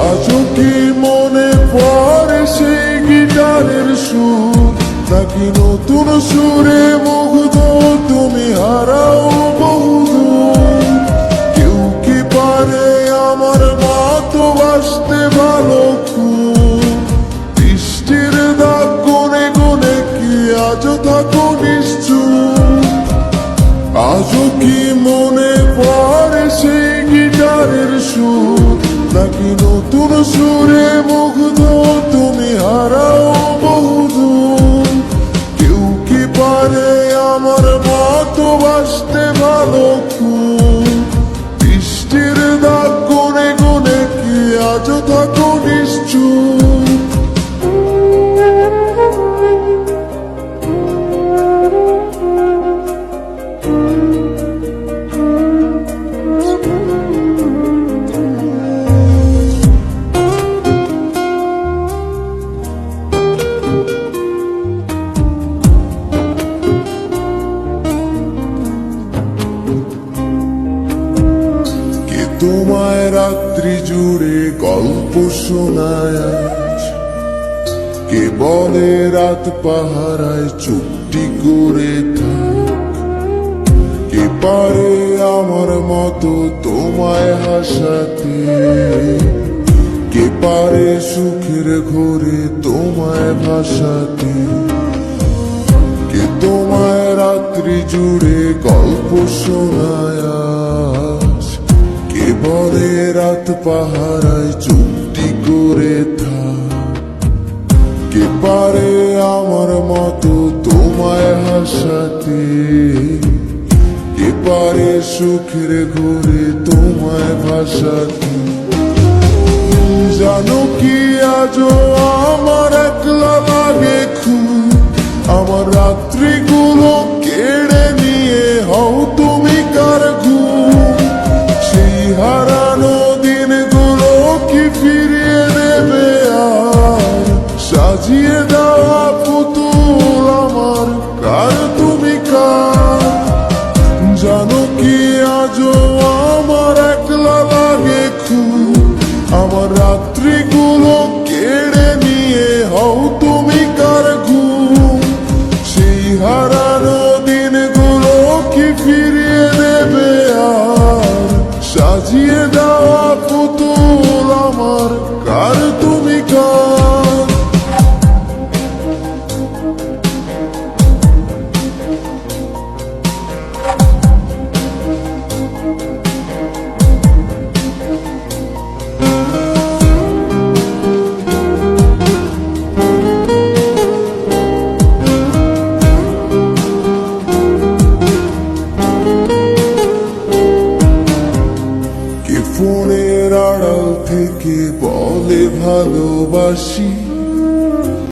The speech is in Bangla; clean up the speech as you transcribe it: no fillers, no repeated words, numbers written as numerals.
আজও কি মনে পড়ে সেই গিটারের সুর, নাকি নতুন সুরে মুগ্ধ তুমি হারাও বহুদূর? কেউ কি পারে আমার মতো বাসতে ভালো খুব? বৃষ্টির দাগ গুনে গুনে কি আজও থাকো নিশ্চুপ? আজও কি মনে পড়ে সেই গিটারের সুর, নাকি নতুন সুরে মুগ্ধ তুমি হারাও বহুদূর? কেউ কি পারে আমার মতো বাসতে ভালো খুব? বৃষ্টির দাগ গুনে গুনে কি আজও থাকো নিশ্চুপ? তোমায় রাত্রি জুড়ে গল্প শোনায় আজ, কে বলে রাত পাহারায় চুপটি করে থাক? কে পারে আমার মতো তোমায় হাসাতে? কে পারে সুখের ঘোরে তোমায় ভাসাতে? কে তোমায় রাত্রি জুড়ে গল্প শোনায় আজ, কে বলে রাত পাহারায় চুপটি করে থাক? কে পারে আমার মতো তোমায় হাসাতে? কে পারে সুখের ঘোরে তোমায় ভাসাতে? জানো কি আজও আমার একলা লাগে খুব, আমার রাত্রিগুলো কেড়ে নিয়ে হও তুমি কার ঘুম? সেই হারানো দিনগুলো কি ফিরিয়ে দেবে আর? সাজিয়ে দেওয়া পুতুল আমার কার তুমি কার? জানো কি আজও আমার একলা লাগে খুব, আমার রাত্রিগুলো কেড়ে নিয়ে হও তুমি কার ঘুম? সেই হারানো দিনগুলো কি ফিরিয়ে দেবে আর? সাজিয়ে দেওয়া পুতুল আমার কার তুমি কার? ফোনের আড়াল থেকে বলে ভালোবাসি,